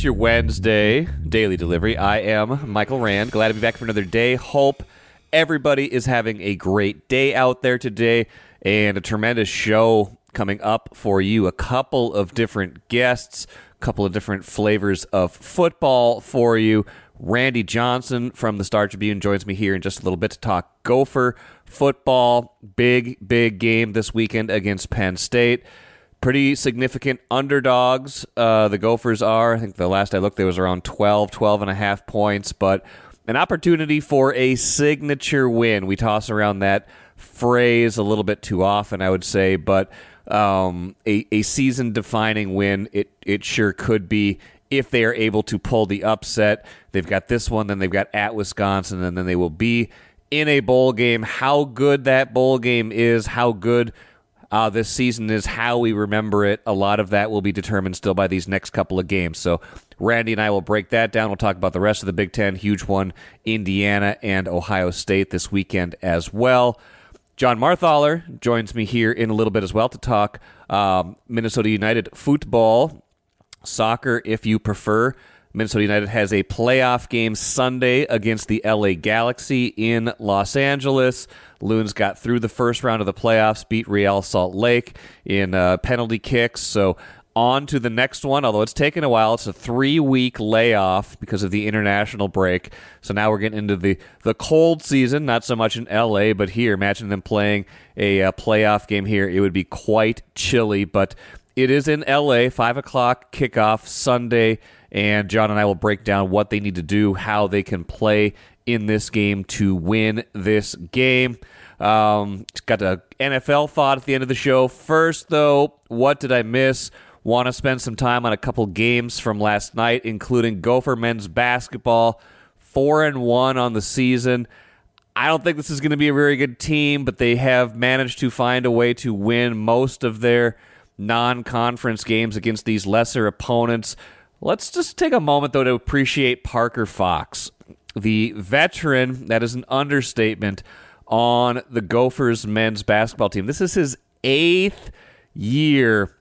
your Wednesday daily delivery. I am Michael Rand. Glad to be back for another day. Hope everybody is having a great day out there today and a tremendous show coming up for you. A couple of different guests, a couple of different flavors of football for you. Randy Johnson from the Star Tribune joins me here in just a little bit to talk Gopher football. Big game this weekend against Penn State. Pretty significant underdogs, the Gophers are. I think the last I looked, there was around 12 and a half points, but an opportunity for a signature win. We toss around that phrase a little bit too often, I would say, but a season-defining win, it sure could be if they are able to pull the upset. They've got this one, then they've got at Wisconsin, and then they will be in a bowl game. How good that bowl game is, how good this season is, how we remember it, a lot of that will be determined still by these next couple of games. So Randy and I will break that down. We'll talk about the rest of the Big Ten, huge one, Indiana and Ohio State this weekend as well. Jon Marthaler joins me here in a little bit as well to talk Minnesota United football, soccer if you prefer. Minnesota United has a playoff game Sunday against the LA Galaxy in Los Angeles. Loons got through the first round of the playoffs, beat Real Salt Lake in penalty kicks. So on to the next one, although it's taken a while. It's a 3-week layoff because of the international break. So now we're getting into the cold season, not so much in LA, but here. Imagine them playing a playoff game here. It would be quite chilly, but it is in LA, 5 o'clock kickoff Sunday, and John and I will break down what they need to do, how they can play in this game to win this game. Got the NFL thought at the end of the show. First, though, what did I miss? Want to spend some time on a couple games from last night, including Gopher men's basketball, 4-1 on the season. I don't think this is going to be a very good team, but they have managed to find a way to win most of their non-conference games against these lesser opponents. Let's just take a moment, though, to appreciate Parker Fox, the veteran, that is an understatement, on the Gophers men's basketball team. This is his 8th year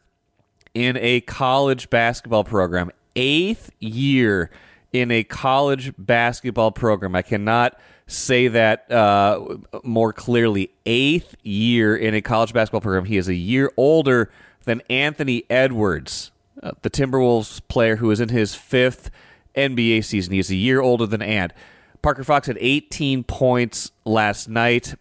in a college basketball program. 8th year in a college basketball program. I cannot say that more clearly. 8th year in a college basketball program. He is a year older than Anthony Edwards, the Timberwolves player who is in his 5th NBA season. He is a year older than Ant. Parker Fox had 18 points last night.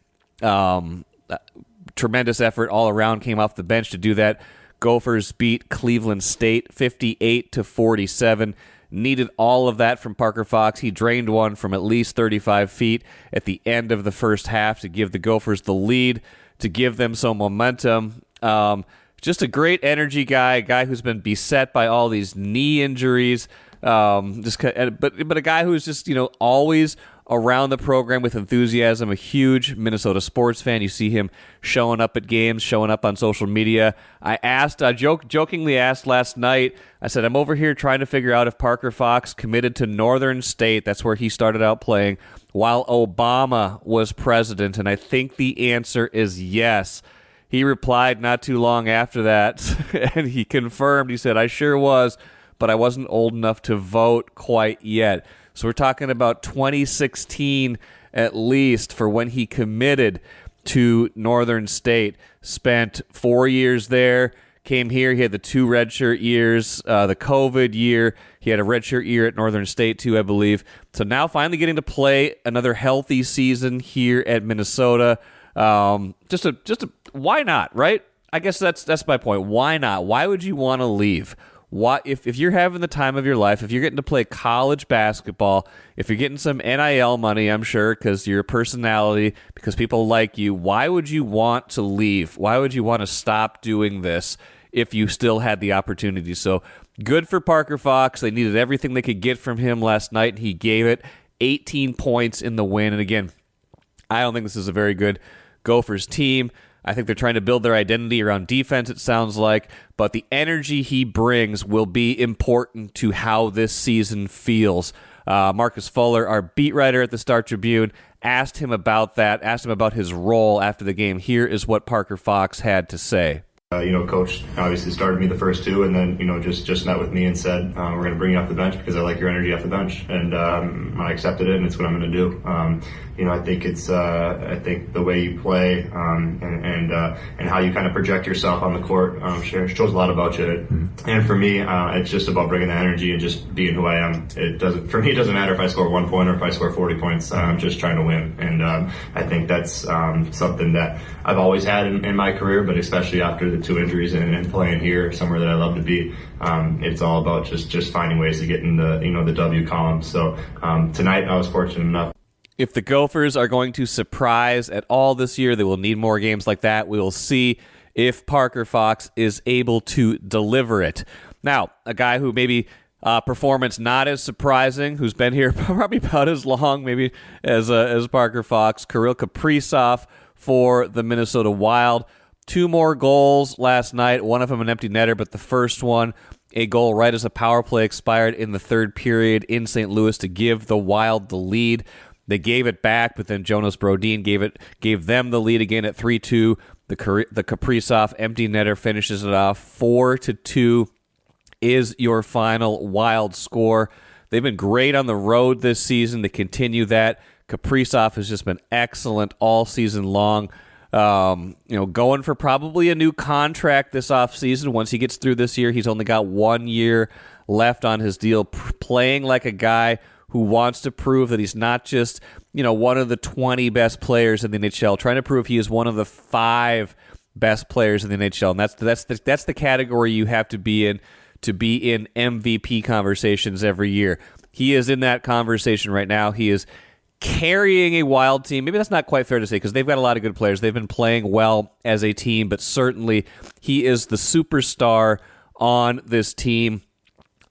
Tremendous effort all around, came off the bench to do that. Gophers beat Cleveland State 58-47. Needed all of that from Parker Fox. He drained one from at least 35 feet at the end of the first half to give the Gophers the lead, to give them some momentum. Just a great energy guy, a guy who's been beset by all these knee injuries, but a guy who's just always around the program with enthusiasm. A huge Minnesota sports fan. You see him showing up at games, showing up on social media. I jokingly asked last night. I said, I'm over here trying to figure out if Parker Fox committed to Northern State. That's where he started out playing while Obama was president, and I think the answer is yes. He replied not too long after that, and he confirmed. He said, I sure was, but I wasn't old enough to vote quite yet. So we're talking about 2016 at least for when he committed to Northern State. Spent 4 years there, came here. He had the 2 redshirt years, the COVID year. He had a redshirt year at Northern State too, I believe. So now finally getting to play another healthy season here at Minnesota. Why not, right? I guess that's my point. Why not? Why would you want to leave? Why, if you're having the time of your life, if you're getting to play college basketball, if you're getting some NIL money, I'm sure, because you're a personality, because people like you, why would you want to leave? Why would you want to stop doing this if you still had the opportunity? So good for Parker Fox. They needed everything they could get from him last night, and he gave it. 18 points in the win. And again, I don't think this is a very good Gophers team. I think they're trying to build their identity around defense, it sounds like, but the energy he brings will be important to how this season feels. Marcus Fuller, our beat writer at the Star Tribune, asked him about that, asked him about his role after the game. Here is what Parker Fox had to say. Coach obviously started me the first two, and then, just met with me and said, we're going to bring you off the bench because I like your energy off the bench. And I accepted it, and it's what I'm going to do. I think I think the way you play and how you kind of project yourself on the court shows a lot about you. Mm-hmm. And for me, it's just about bringing the energy and just being who I am. For me, it doesn't matter if I score 1 point or if I score 40 points. I'm just trying to win. And I think that's something that I've always had in my career, but especially after the 2 injuries and playing here, somewhere that I love to be. It's all about just finding ways to get in the W column. So tonight I was fortunate enough. If the Gophers are going to surprise at all this year, they will need more games like that. We will see if Parker Fox is able to deliver it. Now, a guy who maybe performance not as surprising, who's been here probably about as long maybe as Parker Fox, Kirill Kaprizov for the Minnesota Wild. 2 more goals last night, one of them an empty netter, but the first one, a goal right as a power play expired in the 3rd period in St. Louis to give the Wild the lead. They gave it back, but then Jonas Brodin gave them the lead again at 3-2. The Kaprizov empty netter finishes it off 4-2 is your final Wild score. They've been great on the road this season. They continue that. Kaprizov has just been excellent all season long. Going for probably a new contract this offseason. Once he gets through this year, he's only got 1 year left on his deal, playing like a guy who wants to prove that he's not just, one of the 20 best players in the NHL, trying to prove he is one of the 5 best players in the NHL. And that's the category you have to be in MVP conversations every year. He is in that conversation right now. He is carrying a Wild team. Maybe that's not quite fair to say because they've got a lot of good players. They've been playing well as a team, but certainly he is the superstar on this team.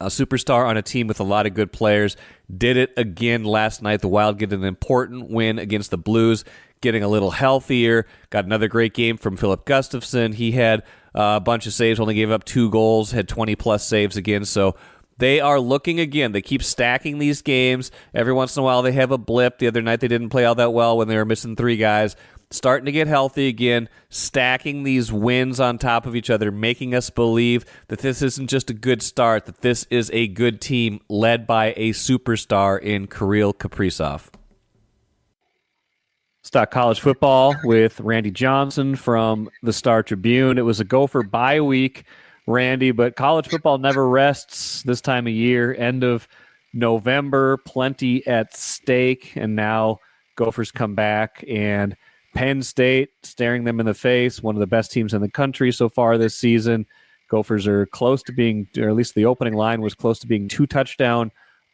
A superstar on a team with a lot of good players. Did it again last night. The Wild get an important win against the Blues, getting a little healthier. Got another great game from Philip Gustafsson. He had a bunch of saves, only gave up 2 goals, had 20-plus saves again. So they are looking again. They keep stacking these games. Every once in a while they have a blip. The other night they didn't play all that well when they were missing 3 guys. Starting to get healthy again, stacking these wins on top of each other, making us believe that this isn't just a good start, that this is a good team led by a superstar in Kirill Kaprizov. Let's talk college football with Randy Johnson from the Star Tribune. It was a Gopher bye week, Randy, but college football never rests this time of year. End of November, plenty at stake, and now Gophers come back and Penn State staring them in the face, one of the best teams in the country so far this season. Gophers are close to being, or at least the opening line was close to being 2-touchdown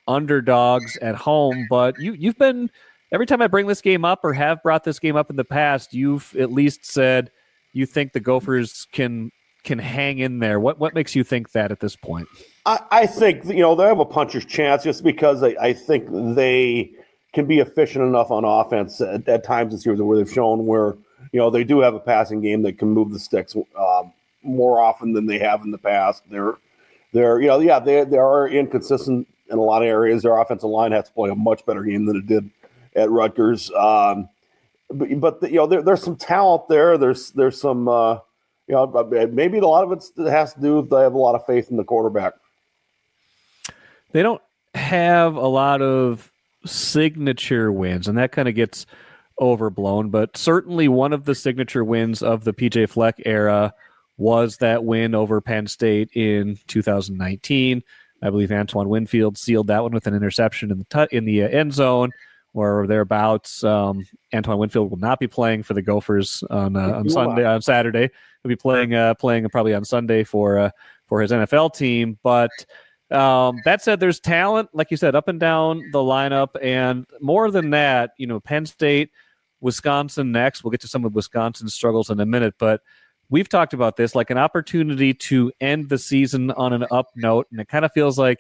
underdogs at home. But you've been, every time I bring this game up or have brought this game up in the past, you've at least said you think the Gophers can hang in there. What makes you think that at this point? I think, they have a puncher's chance just because I think they can be efficient enough on offense at times this year where they've shown where, they do have a passing game that can move the sticks more often than they have in the past. They are inconsistent in a lot of areas. Their offensive line has to play a much better game than it did at Rutgers. But there's some talent there. There's some, maybe a lot of it has to do with they have a lot of faith in the quarterback. They don't have a lot of signature wins, and that kind of gets overblown, but certainly one of the signature wins of the PJ Fleck era was that win over Penn State in 2019. I believe Antoine Winfield sealed that one with an interception in the end zone or thereabouts. Antoine Winfield will not be playing for the Gophers on Saturday. He'll be playing probably on Sunday for his NFL team, but that said, there's talent, like you said, up and down the lineup, and more than that, Penn State, Wisconsin next. We'll get to some of Wisconsin's struggles in a minute, but we've talked about this, like an opportunity to end the season on an up note, and it kind of feels like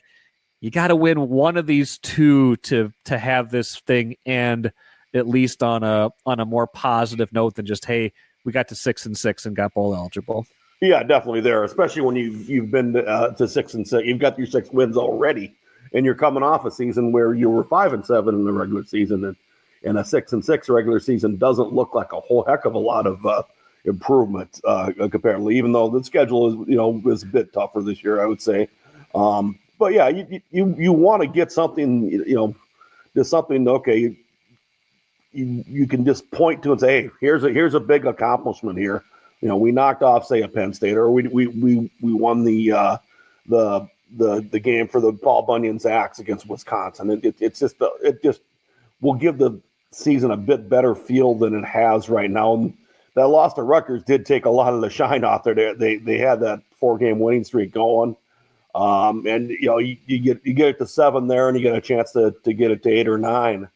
you got to win one of these two to have this thing end at least on a more positive note than just, hey, we got to 6-6 and got bowl eligible. Yeah, definitely there, especially when you've been to 6-6. You've got your 6 wins already, and you're coming off a season where you were 5-7 in the regular season, and a 6-6 regular season doesn't look like a whole heck of a lot of improvement comparatively, even though the schedule is a bit tougher this year, I would say. But yeah, you want to get something, just something, okay, you can just point to and say, hey, here's a big accomplishment here. We knocked off, say, a Penn State, or we won the game for the Paul Bunyan's axe against Wisconsin. It just will give the season a bit better feel than it has right now. And that loss to Rutgers did take a lot of the shine off there. They had that 4-game winning streak going, and you get it to 7 there, and you get a chance to get it to 8 or 9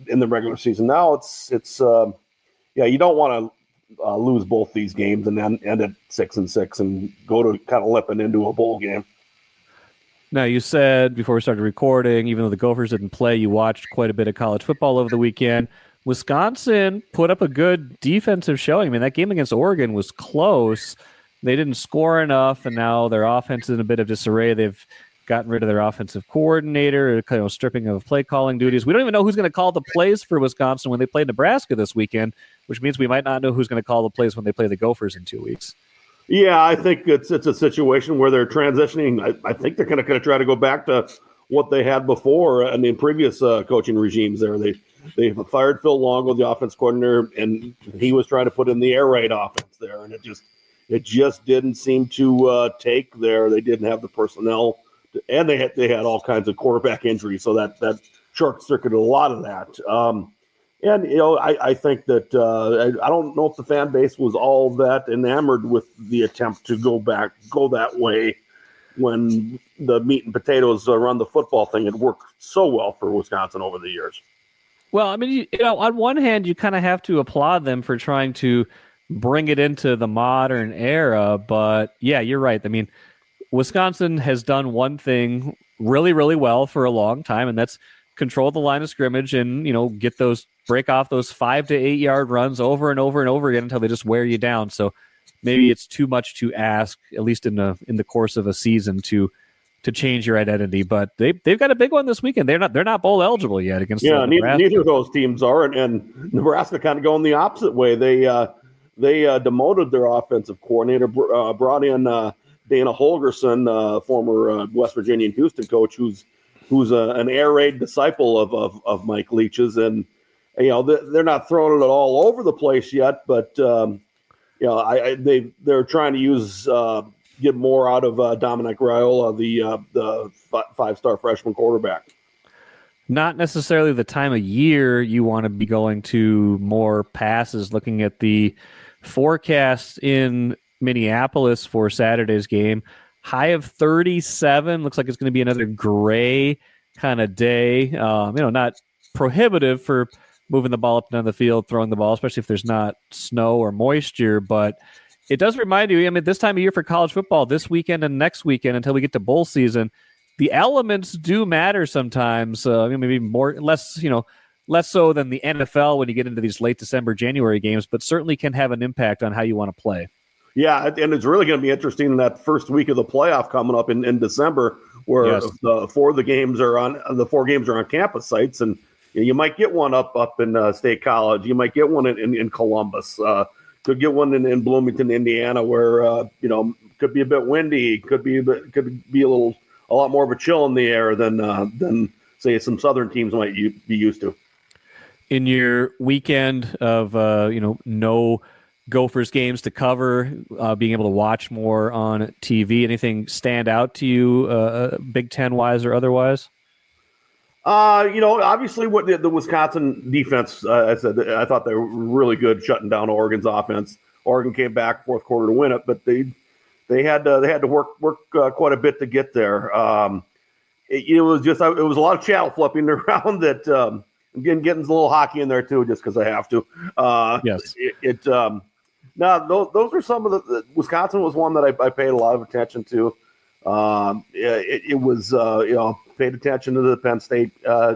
in the regular season. Now it's you don't want to lose both these games and then end at 6-6 and go to kind of limping into a bowl game. Now, you said before we started recording, even though the Gophers didn't play, you watched quite a bit of college football over the weekend. Wisconsin put up a good defensive showing. I mean, that game against Oregon was close. They didn't score enough, and now their offense is in a bit of disarray. They've gotten rid of their offensive coordinator, stripping of play calling duties. We don't even know who's going to call the plays for Wisconsin when they play Nebraska this weekend, which means we might not know who's going to call the plays when they play the Gophers in 2 weeks. Yeah, I think it's a situation where they're transitioning. I think they're going to try to go back to what they had before and in previous coaching regimes. There, they fired Phil Longo, the offense coordinator, and he was trying to put in the air raid offense there, and it just didn't seem to take there. They didn't have the personnel, and they had all kinds of quarterback injuries, so that short circuited a lot of that. And, I think that I don't know if the fan base was all that enamored with the attempt to go that way when the meat and potatoes run the football thing had worked so well for Wisconsin over the years. Well, I mean, on one hand, you kind of have to applaud them for trying to bring it into the modern era. But, yeah, you're right. I mean, Wisconsin has done one thing really, really well for a long time, and that's control the line of scrimmage and, break off those 5 to 8 yard runs over and over and over again until they just wear you down. So maybe it's too much to ask, at least in the course of a season, to change your identity. But they've got a big one this weekend. They're not bowl eligible yet against Nebraska. Neither of those teams are, and Nebraska kind of going the opposite way. They demoted their offensive coordinator, brought in Dana Holgerson, former West Virginia and Houston coach, who's an air raid disciple of Mike Leach's, and they're not throwing it all over the place yet, but they're trying to get more out of Dominic Raiola, the 5-star freshman quarterback. Not necessarily the time of year you want to be going to more passes. Looking at the forecast in Minneapolis for Saturday's game, high of 37. Looks like it's going to be another gray kind of day. Not prohibitive for moving the ball up and down the field, throwing the ball, especially if there's not snow or moisture. But it does remind you, this time of year for college football, this weekend and next weekend until we get to bowl season, the elements do matter sometimes. Maybe less so than the NFL when you get into these late December, January games, but certainly can have an impact on how you want to play. Yeah, and it's really going to be interesting in that first week of the playoff coming up in December, where the 4 games are on campus sites, and you might get one up in State College. You might get one in Columbus. Could get one in Bloomington, Indiana, where could be a bit windy. Could be a lot more of a chill in the air than say some southern teams might be used to. In your weekend of no Gophers games to cover, being able to watch more on TV, anything stand out to you, Big Ten wise or otherwise? Obviously what the Wisconsin defense, I thought they were really good shutting down Oregon's offense. Oregon came back fourth quarter to win it, but they had to work quite a bit to get there. It was a lot of chattel flipping around that, getting a little hockey in there too, just because I have to. Yes. Those are some of the Wisconsin was one that I paid a lot of attention to. It was paid attention to the Penn State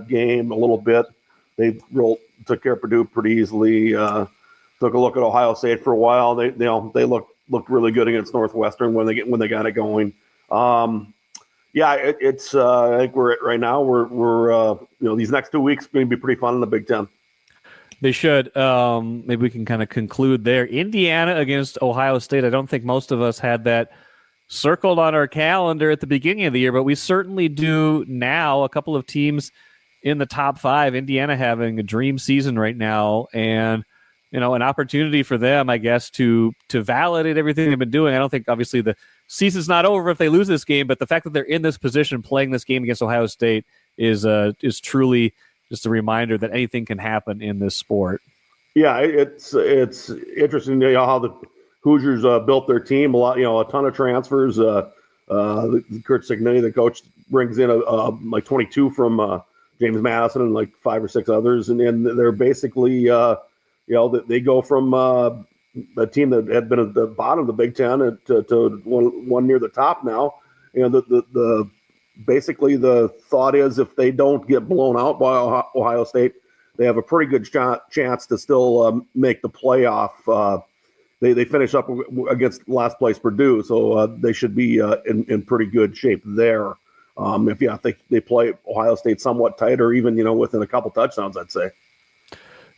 game a little bit. They took care of Purdue pretty easily. Took a look at Ohio State for a while. They looked really good against Northwestern when they got it going. It's I think we're right now we're these next 2 weeks going to be pretty fun in the Big Ten. They should. Maybe we can kind of conclude there. Indiana against Ohio State. I don't think most of us had that circled on our calendar at the beginning of the year, but we certainly do now. A couple of teams in the top 5. Indiana having a dream season right now, and an opportunity for them, I guess, to validate everything they've been doing. I don't think, obviously, the season's not over if they lose this game, but the fact that they're in this position playing this game against Ohio State is truly just a reminder that anything can happen in this sport. Yeah, it's interesting how the Hoosiers built their team. A ton of transfers. Kurt Signetti, the coach, brings in like 22 from James Madison and like 5 or 6 others, and they're basically they go from a team that had been at the bottom of the Big Ten to one near the top now. The basically the thought is if they don't get blown out by Ohio State, they have a pretty good chance to still make the playoff. They finish up against last place Purdue, so they should be in pretty good shape there. If they play Ohio State somewhat tight, or even within a couple touchdowns, I'd say.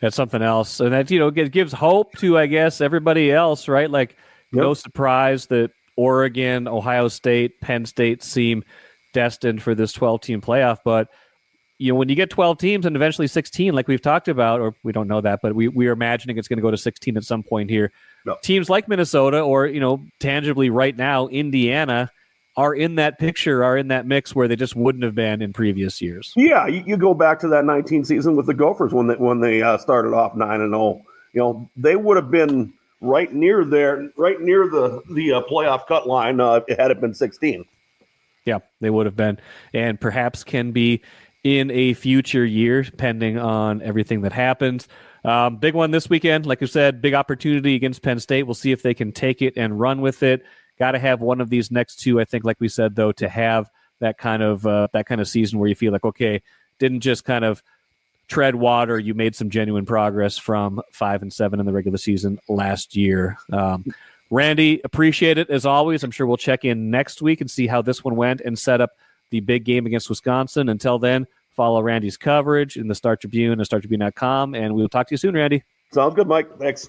That's something else, and that it gives hope to, I guess, everybody else, right? Like, no surprise that Oregon, Ohio State, Penn State seem destined for this 12-team playoff, but when you get 12 teams and eventually 16, like we've talked about, or we don't know that, but we are imagining it's going to go to 16 at some point here. No. Teams like Minnesota or, tangibly right now, Indiana are in that picture, are in that mix where they just wouldn't have been in previous years. Yeah, you go back to that 19 season with the Gophers when they started off 9-0. They would have been right near the playoff cut line had it been 16. Yeah, they would have been, and perhaps can be in a future year, depending on everything that happens. Big one this weekend, like you said, big opportunity against Penn State. We'll see if they can take it and run with it. Got to have one of these next 2, I think, like we said, though, to have that kind of season where you feel like, okay, didn't just kind of tread water. You made some genuine progress from 5-7 in the regular season last year. Randy, appreciate it as always. I'm sure we'll check in next week and see how this one went and set up the big game against Wisconsin. Until then, follow Randy's coverage in the Star Tribune and StarTribune.com, and we'll talk to you soon, Randy. Sounds good, Mike. Thanks.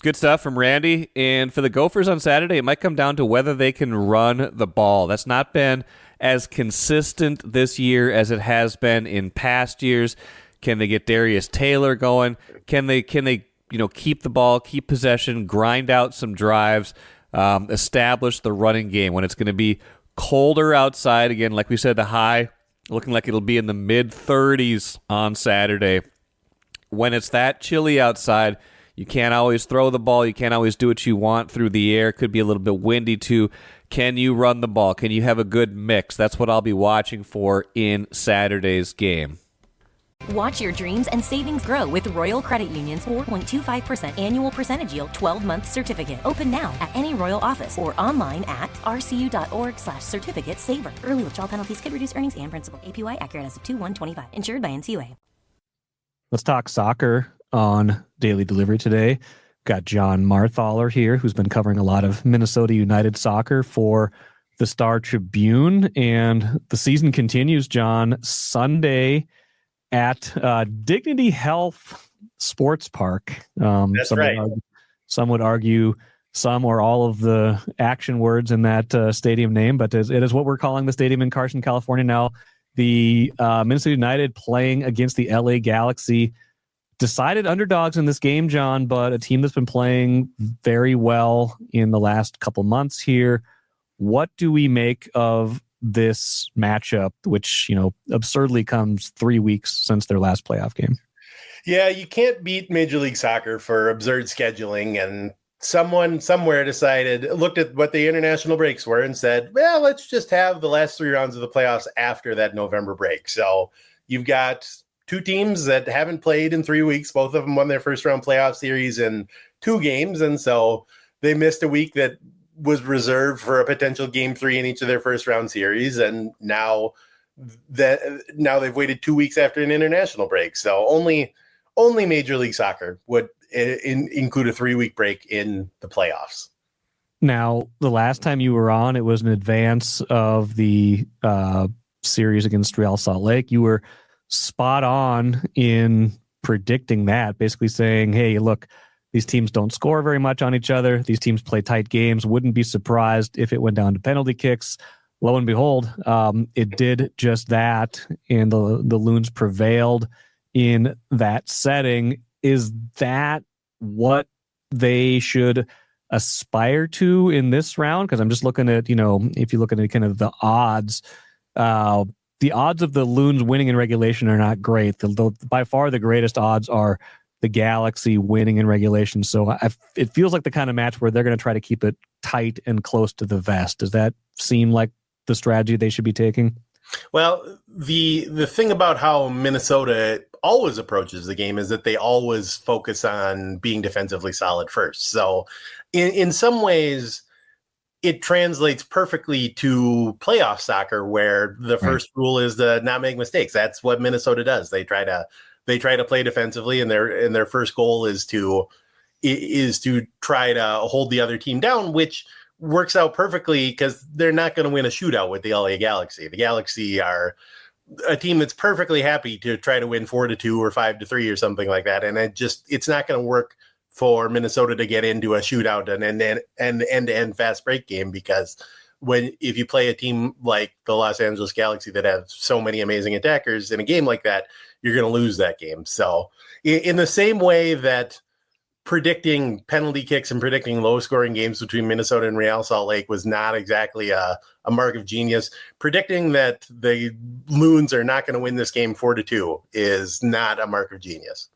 Good stuff from Randy. And for the Gophers on Saturday, it might come down to whether they can run the ball. That's not been as consistent this year as it has been in past years. Can they get Darius Taylor going? Can they keep the ball, keep possession, grind out some drives, establish the running game when it's going to be colder outside? Again, like we said, the high looking like it'll be in the mid-30s on Saturday. When it's that chilly outside, you can't always throw the ball. You can't always do what you want through the air. It could be a little bit windy too. Can you run the ball? Can you have a good mix? That's what I'll be watching for in Saturday's game. Watch your dreams and savings grow with Royal Credit Union's 4.25% annual percentage yield 12-month certificate. Open now at any Royal office or online at rcu.org/certificate saver. Early withdrawal penalties could reduce earnings and principal. APY accurate as of 2/1/25. Insured by NCUA. Let's talk soccer on Daily Delivery today. Got Jon Marthaler here, who's been covering a lot of Minnesota United soccer for the Star Tribune. And the season continues, John, Sunday at Dignity Health Sports Park. That's right. Some would argue some or all of the action words in that stadium name, but it is what we're calling the stadium in Carson, California now. The Minnesota United playing against the LA Galaxy. Decided underdogs in this game, John, but a team that's been playing very well in the last couple months here. What do we make of this matchup, which, absurdly comes 3 weeks since their last playoff game? Yeah, you can't beat Major League Soccer for absurd scheduling. And someone somewhere looked at what the international breaks were and said, well, let's just have the last 3 rounds of the playoffs after that November break. So you've got 2 teams that haven't played in 3 weeks. Both of them won their first round playoff series in 2 games. And so they missed a week that was reserved for a potential game 3 in each of their first round series. And now they've waited 2 weeks after an international break. So only Major League Soccer would include a 3-week break in the playoffs. Now, the last time you were on, it was in advance of the series against Real Salt Lake. You were spot on in predicting that, basically saying, hey, look, these teams don't score very much on each other. These teams play tight games. Wouldn't be surprised if it went down to penalty kicks. Lo and behold, it did just that, and the Loons prevailed in that setting. Is that what they should aspire to in this round? Because I'm just looking at, if you look at kind of the odds of the Loons winning in regulation are not great. By far the greatest odds are the Galaxy winning in regulation. So it feels like the kind of match where they're going to try to keep it tight and close to the vest. Does that seem like the strategy they should be taking? Well, the thing about how Minnesota always approaches the game is that they always focus on being defensively solid first. So in some ways, it translates perfectly to playoff soccer, where the first rule is to not make mistakes. That's what Minnesota does. They try to play defensively, and their first goal is to try to hold the other team down, which works out perfectly because they're not going to win a shootout with the LA Galaxy. The Galaxy are a team that's perfectly happy to try to win 4-2 or 5-3 or something like that, and it's not going to work for Minnesota to get into a shootout and end-to-end fast break game, because if you play a team like the Los Angeles Galaxy that have so many amazing attackers in a game like that, you're going to lose that game. So in the same way that predicting penalty kicks and predicting low-scoring games between Minnesota and Real Salt Lake was not exactly a mark of genius, predicting that the Loons are not going to win this game 4-2 is not a mark of genius.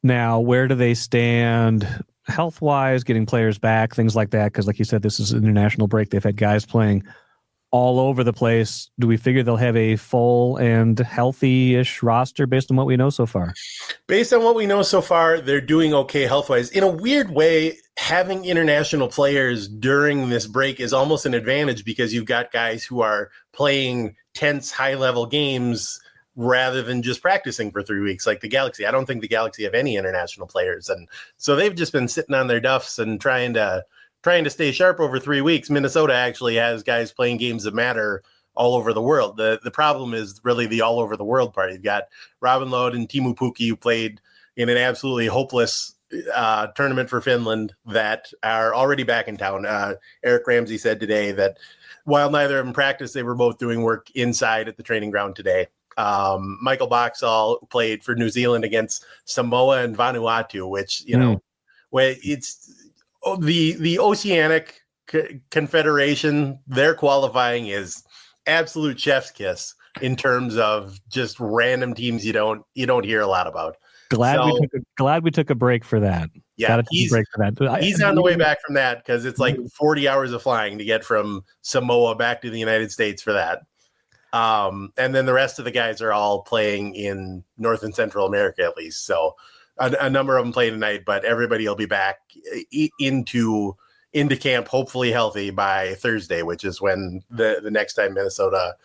Now, where do they stand health-wise, getting players back, things like that? Because like you said, this is an international break. They've had guys playing all over the place. Do we figure they'll have a full and healthy-ish roster based on what we know so far? Based on what we know so far, they're doing okay health-wise. In a weird way, having international players during this break is almost an advantage, because you've got guys who are playing tense, high-level games rather than just practicing for 3 weeks like the Galaxy. I don't think the Galaxy have any international players, and so they've just been sitting on their duffs and trying to stay sharp over 3 weeks. Minnesota actually has guys playing games that matter all over the world. The problem is really the all over the world part. You've got Robin Lod and Teemu Pukki, who played in an absolutely hopeless tournament for Finland, that are already back in town. Eric Ramsey said today that while neither of them practiced, they were both doing work inside at the training ground today. Michael Boxall played for New Zealand against Samoa and Vanuatu, which, where it's the Oceanic Confederation, their qualifying is absolute chef's kiss in terms of just random teams you don't hear a lot about. Glad we took a break for that. Yeah, he's on the way back from that, because it's like 40 hours of flying to get from Samoa back to the United States for that. And then the rest of the guys are all playing in North and Central America, at least. So a number of them play tonight, but everybody will be back into camp, hopefully healthy, by Thursday, which is when the next time Minnesota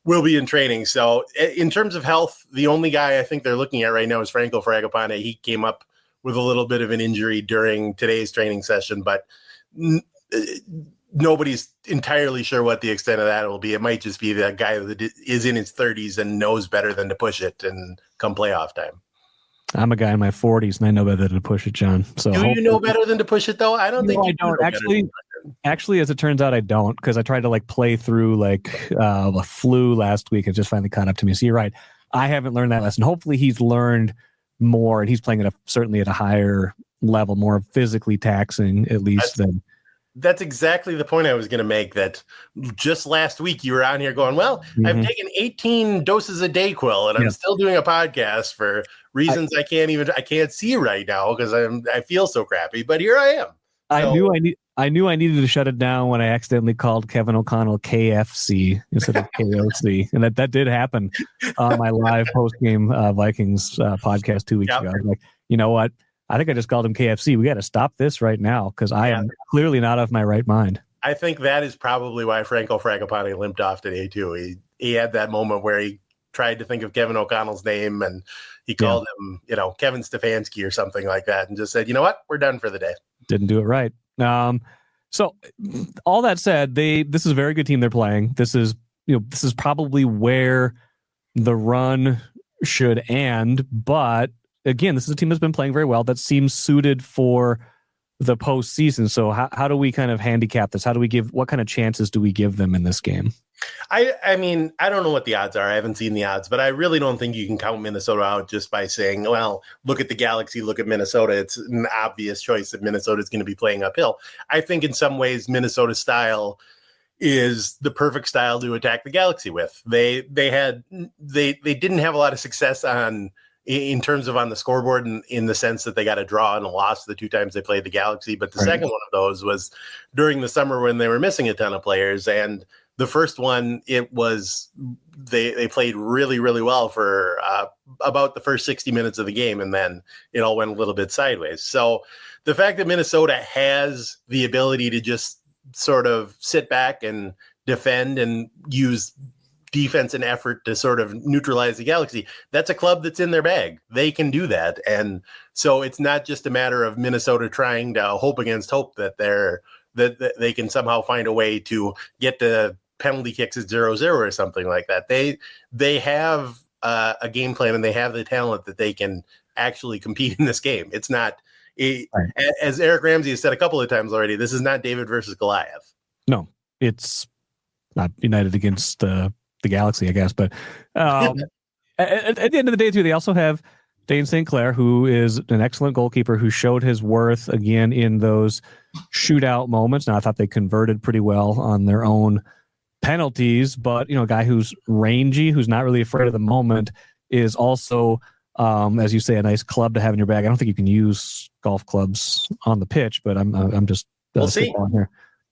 will be in training. So in terms of health, the only guy I think they're looking at right now is Franco Fragapane. He came up with a little bit of an injury during today's training session, but nobody's entirely sure what the extent of that will be. It might just be the guy that is in his 30s and knows better than to push it and come playoff time. I'm a guy in my 40s, and I know better than to push it, John. So do you know better than to push it, though? I don't think I don't. Actually, as it turns out, I don't, because I tried to play through a flu last week. It just finally caught up to me. So you're right. I haven't learned that lesson. Hopefully he's learned more, and he's playing certainly at a higher level, more physically taxing, at least, than. That's exactly the point I was going to make, that just last week you were on here going, well, I've taken 18 doses of Dayquil and I'm still doing a podcast for reasons I can't see right now because I feel so crappy, but here I am. So, I knew I needed to shut it down when I accidentally called Kevin O'Connell KFC instead of KOC. And that did happen on my live post-game Vikings podcast 2 weeks ago. I was like, you know what? I think I just called him KFC. We got to stop this right now, because I am clearly not of my right mind. I think that is probably why Franco Fragapane limped off today, too. He had that moment where he tried to think of Kevin O'Connell's name, and he called him, Kevin Stefanski or something like that, and just said, you know what? We're done for the day. Didn't do it right. So all that said, this is a very good team they're playing. This is probably where the run should end, but again, this is a team that's been playing very well that seems suited for the postseason. So how do we kind of handicap this? What kind of chances do we give them in this game? I mean, I don't know what the odds are. I haven't seen the odds, but I really don't think you can count Minnesota out just by saying, well, look at the Galaxy, look at Minnesota. It's an obvious choice that Minnesota is going to be playing uphill. I think in some ways Minnesota's style is the perfect style to attack the Galaxy with. They didn't have a lot of success in terms of on the scoreboard in the sense that they got a draw and a loss the 2 times they played the Galaxy. But the second one of those was during the summer when they were missing a ton of players. And the first one, it was they played really, really well for about the first 60 minutes of the game, and then it all went a little bit sideways. So the fact that Minnesota has the ability to just sort of sit back and defend and use defense and effort to sort of neutralize the Galaxy, that's a club that's in their bag. They can do that. And so it's not just a matter of Minnesota trying to hope against hope that they can somehow find a way to get to penalty kicks at 0-0 or something like that. They have a game plan and they have the talent that they can actually compete in this game. It's not, as Eric Ramsey has said a couple of times already, this is not David versus Goliath. No, it's not United against the Galaxy, I guess. But at the end of the day, too, they also have Dane St. Clair, who is an excellent goalkeeper who showed his worth again in those shootout moments. Now, I thought they converted pretty well on their own penalties, but a guy who's rangy, who's not really afraid of the moment, is also, as you say, a nice club to have in your bag. I don't think you can use golf clubs on the pitch, but I'm just we'll see here.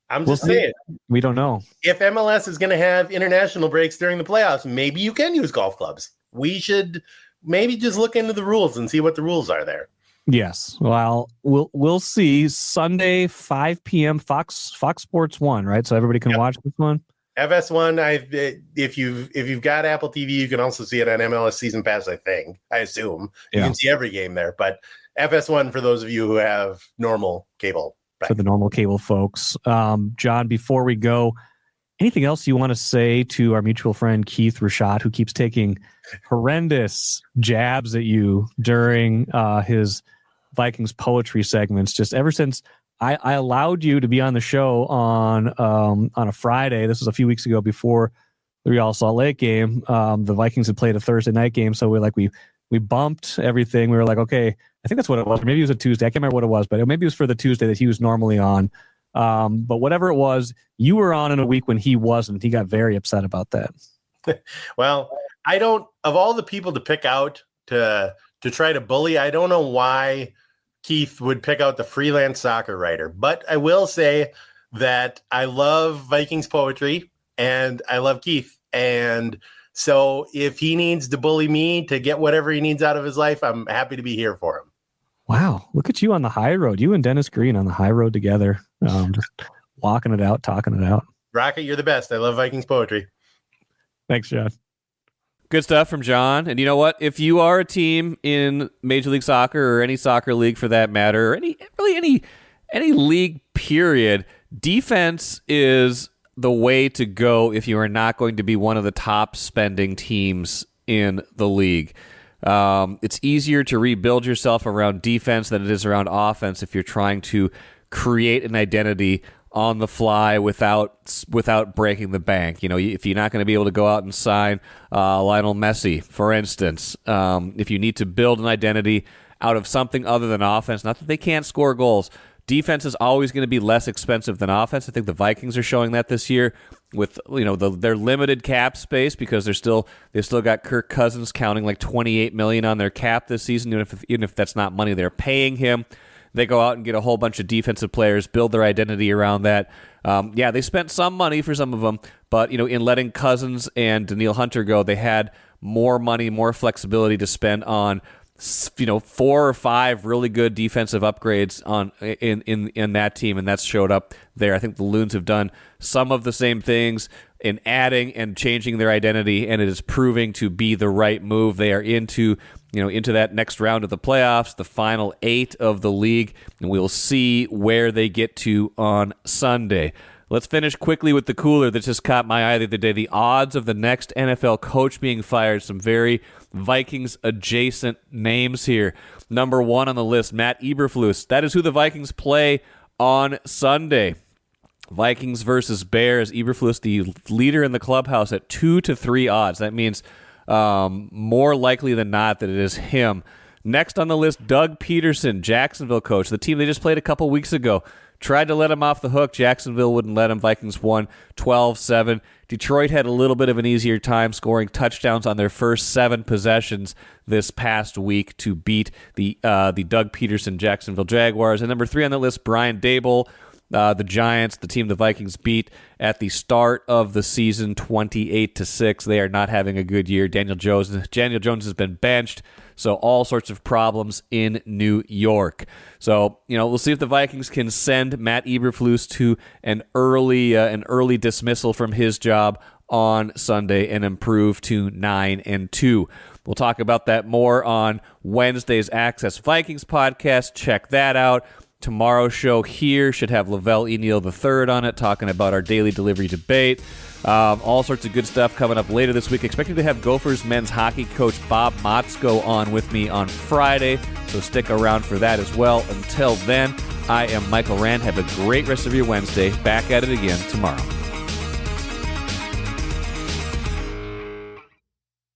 I'm just saying. We don't know. If MLS is going to have international breaks during the playoffs, maybe you can use golf clubs. We should maybe just look into the rules and see what the rules are there. Yes. Well, we'll see. Sunday, 5 p.m. Fox Sports 1, right? So everybody can watch this one. FS1, if you've got Apple TV, you can also see it on MLS Season Pass, I assume. You can see every game there. But FS1 for those of you who have normal cable. For the normal cable folks. John, before we go, anything else you want to say to our mutual friend Keith Rashad, who keeps taking horrendous jabs at you during his Vikings poetry segments, just ever since I allowed you to be on the show on a Friday. This was a few weeks ago before the Real Salt Lake game. The Vikings had played a Thursday night game, so we bumped everything. We were like, okay, I think that's what it was. Maybe it was a Tuesday. I can't remember what it was, but maybe it was for the Tuesday that he was normally on. But whatever it was, you were on in a week when he wasn't. He got very upset about that. Well, of all the people to pick out to try to bully, I don't know why Keith would pick out the freelance soccer writer. But I will say that I love Vikings poetry and I love Keith. And so if he needs to bully me to get whatever he needs out of his life, I'm happy to be here for him. Wow. Look at you on the high road. You and Dennis Green on the high road together. Just walking it out, talking it out. Rocket, you're the best. I love Vikings poetry. Thanks, John. Good stuff from John. And you know what? If you are a team in Major League Soccer or any soccer league for that matter, or any league period, defense is the way to go if you are not going to be one of the top spending teams in the league. It's easier to rebuild yourself around defense than it is around offense if you're trying to create an identity on the fly without breaking the bank. If you're not going to be able to go out and sign Lionel Messi, for instance, if you need to build an identity out of something other than offense, not that they can't score goals, defense is always going to be less expensive than offense. I think the Vikings are showing that this year with their limited cap space because they've still got Kirk Cousins counting like $28 million on their cap this season, even if that's not money they're paying him. They go out and get a whole bunch of defensive players, build their identity around that. They spent some money for some of them, but in letting Cousins and Daniil Hunter go, they had more money, more flexibility to spend on 4 or 5 really good defensive upgrades in that team, and that's showed up there. I think the Loons have done some of the same things in adding and changing their identity, and it is proving to be the right move. They are into that next round of the playoffs, the final 8 of the league, and we'll see where they get to on Sunday. Let's finish quickly with the cooler that just caught my eye the other day. The odds of the next NFL coach being fired. Some very Vikings-adjacent names here. Number 1 on the list, Matt Eberflus. That is who the Vikings play on Sunday. Vikings versus Bears. Eberflus, the leader in the clubhouse, at 2-3 odds. That means more likely than not that it is him. Next on the list, Doug Peterson, Jacksonville coach. The team they just played a couple weeks ago. Tried to let him off the hook. Jacksonville wouldn't let him. Vikings won 12-7. Detroit had a little bit of an easier time scoring touchdowns on their first 7 possessions this past week to beat the Doug Peterson Jacksonville Jaguars. And number 3 on the list, Brian Daboll, the Giants, the team the Vikings beat at the start of the season 28-6. They are not having a good year. Daniel Jones has been benched. So all sorts of problems in New York. So, we'll see if the Vikings can send Matt Eberflus to an early dismissal from his job on Sunday and improve to 9-2. We'll talk about that more on Wednesday's Access Vikings podcast. Check that out. Tomorrow's show here should have Lavelle Eniel III on it, talking about our daily delivery debate. All sorts of good stuff coming up later this week. Expecting to have Gophers men's hockey coach Bob Motzko on with me on Friday, so stick around for that as well. Until then, I am Michael Rand. Have a great rest of your Wednesday. Back at it again tomorrow.